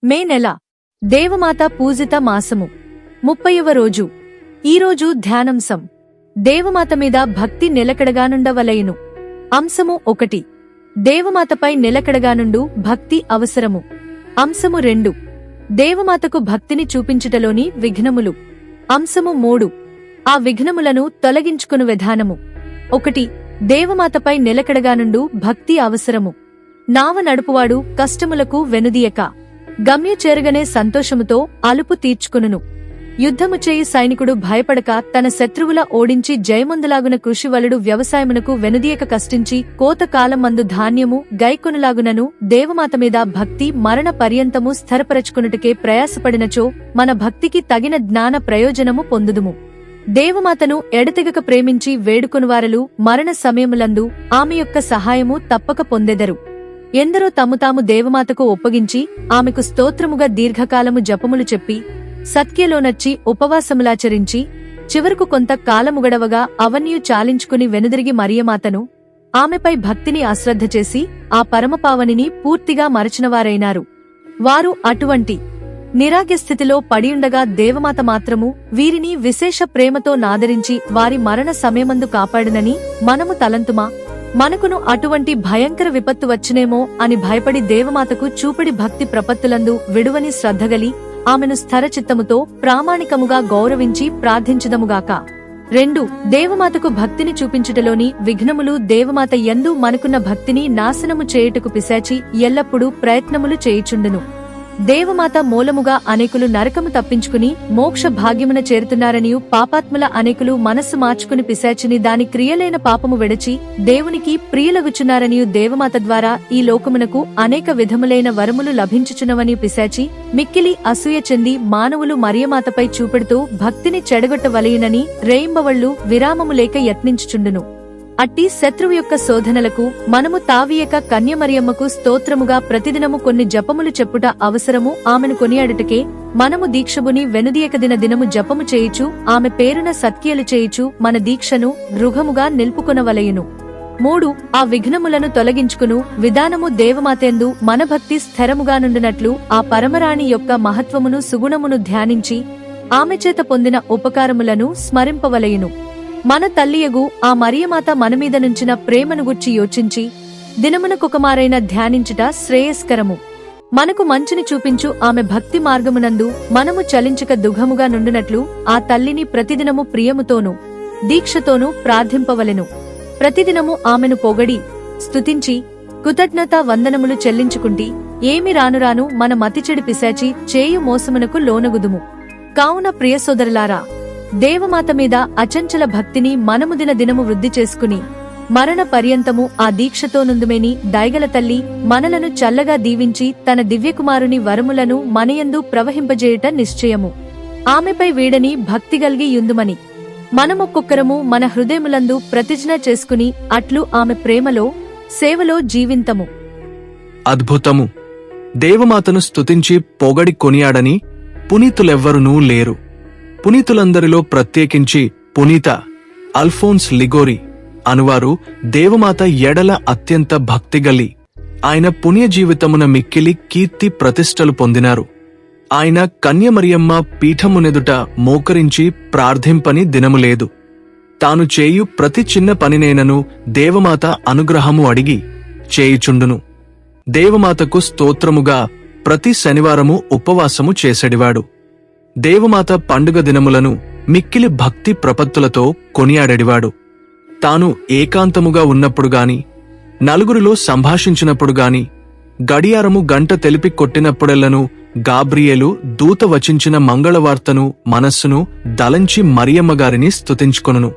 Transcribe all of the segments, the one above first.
మే నెల దేవమాత పూజిత మాసము 30వ రోజు. ఈరోజు ధ్యానాంశం దేవమాత మీద భక్తి నిలకడగానుండవలయును. అంశము 1. దేవమాతపై నిలకడగానుండు భక్తి అవసరము. అంశము 2. దేవమాతకు భక్తిని చూపించుటలోని విఘ్నములు. అంశము 3. ఆ విఘ్నములను తొలగించుకును విధానము. 1. దేవమాతపై నిలకడగానుండు భక్తి అవసరము. నావ నడుపువాడు కష్టములకు వెనుదీయక గమ్య చేరగనే సంతోషముతో అలుపు తీర్చుకునును. యుద్ధము చేయి సైనికుడు భయపడక తన శత్రువుల ఓడించి జయముందలాగున కృషివలుడు వ్యవసాయమునకు వెనుదీయక కష్టించి కోతకాలమందు ధాన్యము గైకొనులాగునను దేవమాత మీద భక్తి మరణ పర్యంతము స్థిరపరచుకునుటకే ప్రయాసపడినచో మన భక్తికి తగిన జ్ఞాన ప్రయోజనము పొందుదుము. దేవమాతను ఎడతెగక ప్రేమించి వేడుకొనువారలు మరణ సమయములందు ఆమె యొక్క సహాయము తప్పక పొందెదరు. ఎందరో తాము దేవమాతకు ఒప్పగించి ఆమెకు స్తోత్రముగా దీర్ఘకాలము జపములు చెప్పి సత్యలోనర్చి ఉపవాసములాచరించి చివరకు కొంత కాలముగడవగా అవన్యు చాలించుకుని వెనుదిరిగి మరియమాతను ఆమెపై భక్తిని అశ్రద్ధ చేసి ఆ పరమపావనిని పూర్తిగా మరచినవారైనారు. వారు అటువంటి నిరాగ్యస్థితిలో పడియుండగా దేవమాత మాత్రము వీరిని విశేష ప్రేమతో నాదరించి వారి మరణ సమయమందు కాపాడునని మనము తలంతుమా? మనకును అటువంటి భయంకర విపత్తు వచ్చునేమో అని భయపడి దేవమాతకు చూపిడి భక్తి ప్రపత్తులందు విడువని శ్రద్ధగలి ఆమెను స్థిరచిత్తముతో ప్రామాణికముగా గౌరవించి ప్రార్థించుదముగాక. 2. దేవమాతకు భక్తిని చూపించుటలోని విఘ్నములు. దేవమాత యందు మనకున్న భక్తిని నాశనము చేయుటకు పిశాచి ఎల్లప్పుడూ ప్రయత్నములు చేయుచుండును. దేవమాత మూలముగా అనేకులు నరకము తప్పించుకుని మోక్ష భాగ్యమున చేరుతున్నారనియు పాపాత్ముల అనేకులు మనస్సు మార్చుకుని పిశాచిని దాని క్రియలైన పాపము విడచి దేవునికి ప్రియులగుచున్నారనియు దేవమాత ద్వారా ఈ లోకమునకు అనేక విధములైన వరములు లభించుచున్నవని పిశాచి మిక్కిలి అసూయ చెంది మానవులు మరియమాతపై చూపెడుతూ భక్తిని చెడగొట్టవలయునని రేయింబవళ్లు విరామము లేక యత్నించుచుండును. అట్టి శత్రువు యొక్క శోధనలకు మనము తావియక కన్యమరియమ్మకు స్తోత్రముగా ప్రతిదినము కొన్ని జపములు చెప్పుట అవసరము. ఆమెను కొనియాడుటకే మనము దీక్షబుని వెనుదీయక దినము జపము చేయుచు ఆమె పేరున సత్క్రియలు చేయుచు మన దీక్షను దృఢముగా నిలుపుకొనవలయును. 3. ఆ విఘ్నములను తొలగించుకును విధానము. దేవమాతేందు మన భక్తి స్థిరముగానుండునట్లు ఆ పరమరాణి యొక్క మహత్వమును సుగుణమును ధ్యానించి ఆమె చేత పొందిన ఉపకారములను స్మరింపవలయును. మన తల్లియగు ఆ మరియమాత మనమీద నుంచిన ప్రేమను గుర్చి యోచించి దినమునకొకమారైన ధ్యానించుట శ్రేయస్కరము. మనకు మంచిని చూపించు ఆమె భక్తి మార్గమునందు మనము చలించక దుఃఖముగా నుండునట్లు ఆ తల్లిని ప్రతిదినము ప్రియముతోనూ దీక్షతోనూ ప్రార్థింపవలెను. ప్రతిదినము ఆమెను పొగడి స్తుతించి కృతజ్ఞతా వందనములు చెల్లించుకుంటి ఏమి రానురాను మన మతిచెడి పిశాచి చేయు మోసమునకు లోనగుదుము. కావున ప్రియ సోదరులారా, దేవమాత మీద అచంచల భక్తిని మనము దినము వృద్ధి చేసుకుని మరణ పర్యంతము ఆ దీక్షతో నుందుమేని దయగల తల్లి మనలను చల్లగా దీవించి తన దివ్యకుమారుని వరములను మనయందు ప్రవహింపజేయుట నిశ్చయము. ఆమెపై వీడని భక్తిగల్గి యుందుమని మనమొక్కొక్కరము మన హృదయములందు ప్రతిజ్ఞ చేసుకుని అట్లు ఆమె ప్రేమలో సేవలో జీవింతము. అద్భుతము. దేవమాతను స్తుతించి పొగడి కొనియాడని పునీతులెవ్వరునూ లేరు. పునీతులందరిలో ప్రత్యేకించి పునీత అల్ఫోన్స్ లిగోరి అనువారు దేవమాత ఎడల అత్యంత భక్తిగలి. ఆయన పుణ్య జీవితమున మిక్కిలి కీర్తి ప్రతిష్టలు పొందినారు. ఆయన కన్యమరియమ్మ పీఠమునెదుట మోకరించి ప్రార్థింపని దినములేదు. తాను చేయు ప్రతి చిన్న పనినేనను దేవమాత అనుగ్రహము అడిగి చేయుచుండును. దేవమాతకు స్తోత్రముగా ప్రతి శనివారము ఉపవాసము చేసెడివాడు. దేవమాత పండుగ దినములను మిక్కిలి భక్తి ప్రపత్తులతో కొనియాడెడివాడు. తాను ఏకాంతముగా ఉన్నప్పుడుగాని నలుగురిలో సంభాషించినప్పుడు గాని గడియారము గంట తెలిపి కొట్టినప్పుడెల్లను గాబ్రియేలు దూత వచించిన మంగళవార్తను మనస్సును దలంచి మరియమ్మగారిని స్తుతించుకొనును.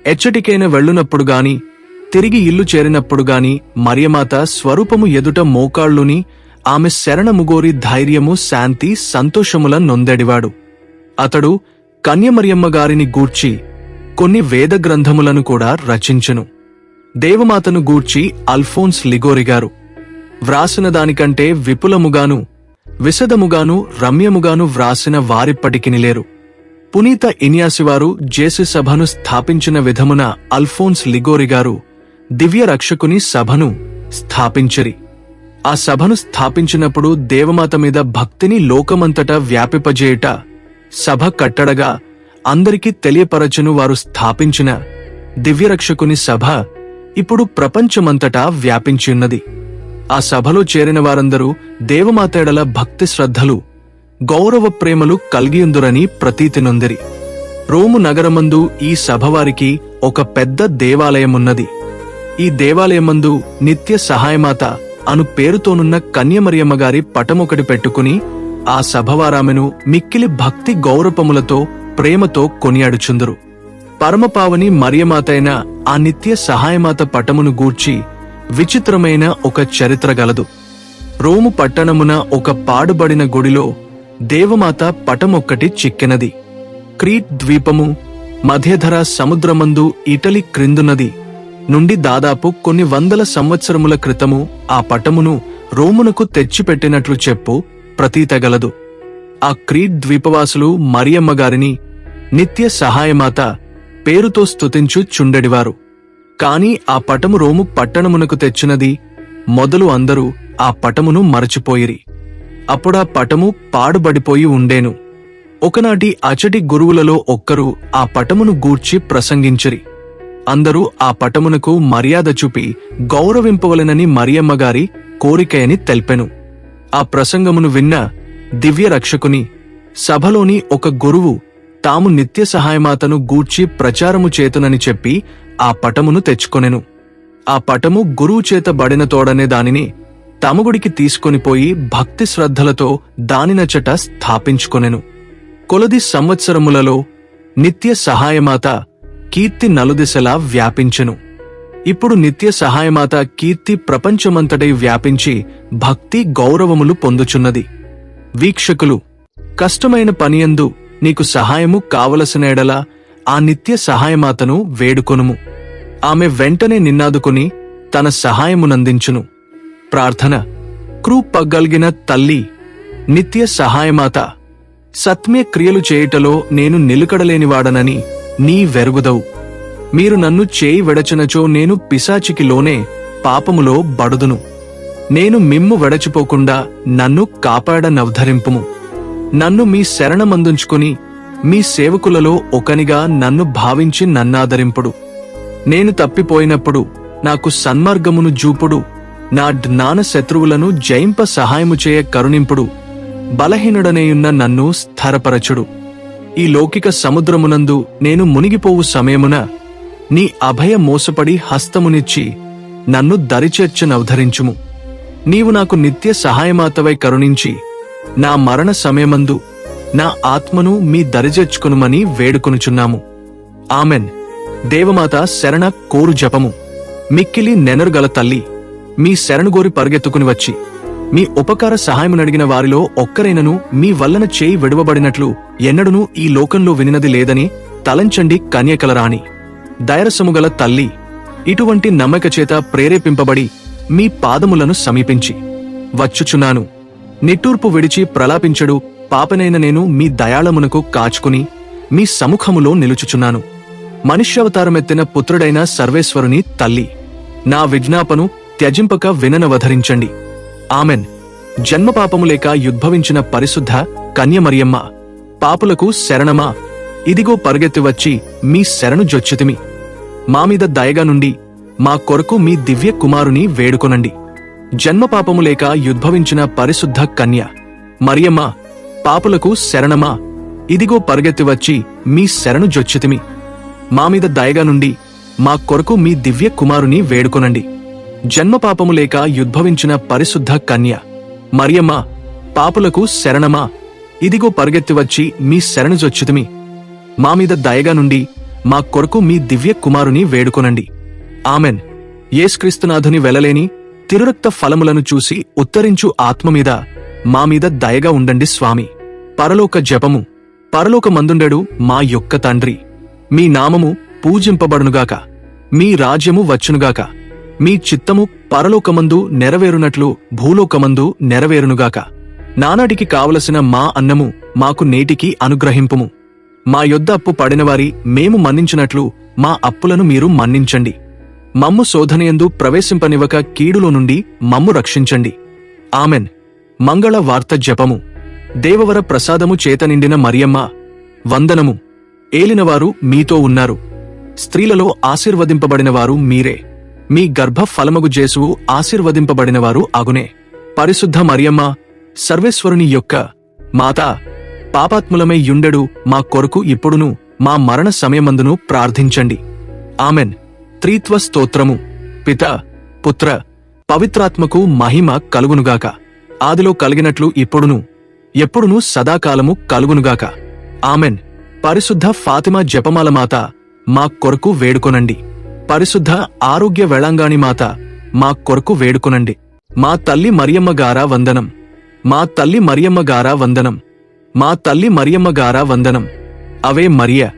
ఎచ్చటికైన వెళ్ళునప్పుడుగాని తిరిగి ఇల్లు చేరినప్పుడుగాని మరియమాత స్వరూపము ఎదుట మోకాళ్ళుని ఆమె శరణముగోరి ధైర్యము శాంతి సంతోషముల నొందెడివాడు. అతడు కన్యమరియమ్మగారిని గూర్చి కొన్ని వేద గ్రంథములను కూడా రచించెను. దేవమాతను గూర్చి అల్ఫోన్స్ లిగోరిగారు వ్రాసిన దానికంటే విపులముగాను విశదముగాను రమ్యముగాను వ్రాసిన వారిప్పటికిని లేరు. పునీత ఇనియాసివారు జేసు సభను స్థాపించిన విధమున అల్ఫోన్స్ లిగోరిగారు దివ్య రక్షకుని సభను స్థాపించిరి. ఆ సభను స్థాపించినప్పుడు దేవమాత మీద భక్తిని లోకమంతటా వ్యాపింపజేయుట సభ కట్టడగా అందరికీ తెలియపరచును వారు స్థాపించిన దివ్యరక్షకుని సభ ఇప్పుడు ప్రపంచమంతటా వ్యాపించియున్నది. ఆ సభలో చేరిన వారందరూ దేవమాత ఎడల భక్తి శ్రద్ధలు గౌరవ ప్రేమలు కలిగియుందురని ప్రతీతి నొందిరి. రోము నగరమందు ఈ సభవారికి ఒక పెద్ద దేవాలయమున్నది. ఈ దేవాలయమందు నిత్య సహాయమాత అను పేరుతోనున్న కన్యమరియమ్మగారి పటమొకటి పెట్టుకుని ఆ సభవారామెను మిక్కిలి భక్తి గౌరవములతో ప్రేమతో కొనియాడుచుందురు. పరమపావని మరియమాత అయిన ఆ నిత్య సహాయమాత పటమును గూర్చి విచిత్రమైన ఒక చరిత్ర గలదు. రోము పట్టణమున ఒక పాడుబడిన గుడిలో దేవమాత పటమొక్కటి చిక్కెనది. క్రీట్ ద్వీపము మధ్యధర సముద్రమందు ఇటలీ క్రిందున్నది నుండి దాదాపు కొన్ని వందల సంవత్సరముల క్రితము ఆ పటమును రోమునకు తెచ్చిపెట్టినట్లు చెప్పు ప్రతీతగలదు. ఆ క్రీట్ ద్వీపవాసులు మరియమ్మగారిని నిత్య సహాయమాత పేరుతో స్తుతించు చుండెడివారు. కాని ఆ పటము రోము పట్టణమునకు తెచ్చినది మొదలు అందరూ ఆ పటమును మరచిపోయిరి. అప్పుడా పటము పాడుబడిపోయి ఉండేను. ఒకనాటి అచటి గురువులలో ఒక్కరు ఆ పటమును గూర్చి ప్రసంగించిరి. అందరూ ఆ పటమునకు మర్యాద చూపి గౌరవింపవలెనని మరియమ్మగారి కోరికయని తెల్పెను. ఆ ప్రసంగమును విన్న దివ్య రక్షకుని సభలోని ఒక గురువు తాము నిత్య సహాయమాతను గూర్చి ప్రచారము చేతునని చెప్పి ఆ పటమును తెచ్చుకొనెను. ఆ పటము గురువు చేత బడిన తోడనే దానిని తమగుడికి తీసుకొనిపోయి భక్తి శ్రద్ధలతో దానినచట స్థాపించుకొనెను. కొలది సంవత్సరములలో నిత్య సహాయమాత కీర్తి నలుదిశలా వ్యాపించెను. ఇప్పుడు నిత్య సహాయమాత కీర్తి ప్రపంచమంతటై వ్యాపించి భక్తి గౌరవములు పొందుచున్నది. వీక్షకులు, కష్టమైన పనియందు నీకు సహాయము కావలసిన ఎడల ఆ నిత్య సహాయమాతను వేడుకొనుము. ఆమె వెంటనే నిన్నాదుకుని తన సహాయమునందించును. ప్రార్థన. కృపగల్గిన తల్లి, నిత్య సహాయమాత, సత్మ్య క్రియలు చేయుటలో నేను నిలుకడలేనివాడనని నీ వెరుగుదవు. మీరు నన్ను చేయి వెడచినచో నేను పిశాచికి లోనే పాపములో బడుదును. నేను మిమ్ము వెడచిపోకుండా నన్ను కాపాడనవధరింపుము. నన్ను మీ శరణమందుంచుకుని మీ సేవకులలో ఒకనిగా నన్ను భావించి నన్నాదరింపుడు. నేను తప్పిపోయినప్పుడు నాకు సన్మార్గమును జూపుడు. నా జ్ఞాన శత్రువులను జయింప సహాయము చేయ కరుణింపుడు. బలహీనుడనేయున్న నన్ను స్థిరపరచుడు. ఈ లౌకిక సముద్రమునందు నేను మునిగిపోవు సమయమున నీ అభయ మోసపడి హస్తమునిచ్చి నన్ను దరిచేర్చనవధరించుము. నీవు నాకు నిత్య సహాయమాతవై కరుణించి నా మరణ సమయమందు నా ఆత్మను మీ దరిచేర్చుకొనుమని వేడుకొనుచున్నాము. ఆమెన్. దేవమాత శరణ కోరు జపము. మిక్కిలి నెనరుగల తల్లి, మీ శరణుగోరి పరుగెత్తుకుని వచ్చి మీ ఉపకార సహాయమునడిగిన వారిలో ఒక్కరైనను మీ వల్లన చేయి విడువబడినట్లు ఎన్నడునూ ఈ లోకంలో వినినది లేదని తలంచండి కన్యకలరాణి. దయరసముగల తల్లి, ఇటువంటి నమ్మక చేత ప్రేరేపింపబడి మీ పాదములను సమీపించి వచ్చుచున్నాను. నిట్టూర్పు విడిచి ప్రలాపించడు పాపనైన నేను మీ దయాళమునకు కాచుకుని మీ సముఖములో నిలుచుచున్నాను. మనుష్యావతారమెత్తిన పుత్రుడైన సర్వేశ్వరుని తల్లి, నా విజ్ఞాపను త్యజింపక విననవధరించండి. ఆమెన్. జన్మపాపము లేక యుద్భవించిన పరిశుద్ధ కన్యమరియమ్మ, పాపులకు శరణమా, ఇదిగో పరుగెత్తి వచ్చి మీ శరణు జొచ్చితిమి. మామీద దయగా నుండి మా కొరకు మీ దివ్య కుమారుని వేడుకొనండి. జన్మపాపము లేక యుద్భవించిన పరిశుద్ధ కన్య మరియమ్మ, పాపులకు శరణమా, ఇదిగో పరుగెత్తి వచ్చి మీ శరణు జొచ్చితిమి. మామీద దయగా నుండి మా కొరకు మీ దివ్య కుమారుని వేడుకొనండి. జన్మపాపము లేక యుద్భవించిన పరిశుద్ధ కన్య మరియమ్మ, పాపులకు శరణమా, ఇదిగో పరుగెత్తి వచ్చి మీ శరణు జొచ్చితిమి. మామీద దయగా నుండి మా కొరకు మీ దివ్య కుమారుని వేడుకొనండి. ఆమెన్. యేసుక్రీస్తునాథుని వెలలేని తిరురక్త ఫలములను చూసి ఉత్తరించు ఆత్మమీద మామీద దయగా ఉండండి స్వామి. పరలోక జపము. పరలోకమందుండెడు మా యొక్క తండ్రి, మీ నామము పూజింపబడునుగాక. మీ రాజ్యము వచ్చునుగాక. మీ చిత్తము పరలోకమందు నెరవేరునట్లు భూలోకమందు నెరవేరునుగాక. నానాటికి కావలసిన మా అన్నము మాకు నేటికి అనుగ్రహింపుము. మా యొద్ద అప్పు పడినవారి మేము మన్నించినట్లు మా అప్పులను మీరు మన్నించండి. మమ్ము శోధనయందు ప్రవేశింపనివ్వక కీడులో నుండి మమ్ము రక్షించండి. ఆమెన్. మంగళ వార్త జపము. దేవవర ప్రసాదము చేత నిండిన మరియమ్మ వందనము. ఏలినవారు మీతో ఉన్నారు. స్త్రీలలో ఆశీర్వదింపబడినవారు మీరే. మీ గర్భ ఫలమగు జేసువు ఆశీర్వదింపబడినవారు అగునే. పరిశుద్ధ మరియమ్మ, సర్వేశ్వరుని యొక్క మాత, పాపాత్ములమై యుండెడు మా కొరకు ఇప్పుడును మా మరణ సమయమందును ప్రార్థించండి. ఆమెన్. త్రిత్వ స్తోత్రము. పిత, పుత్ర, పవిత్రాత్మకు మహిమ కలుగునుగాక. ఆదిలో కలిగినట్లు ఇప్పుడును ఎప్పుడును సదాకాలము కలుగునుగాక. ఆమెన్. పరిశుద్ధ ఫాతిమా జపమాల మాత, మా కొరకు వేడుకొనండి. పరిశుద్ధ ఆరోగ్య వేళాంగాణి మాత, మా కొరకు వేడుకొనండి. మా తల్లి మరియమ్మ గారా వందనం. మా తల్లి మరియమ్మ గారా వందనం. మా తల్లి మరియమ్మ గారా వందనం. అవే మరియ.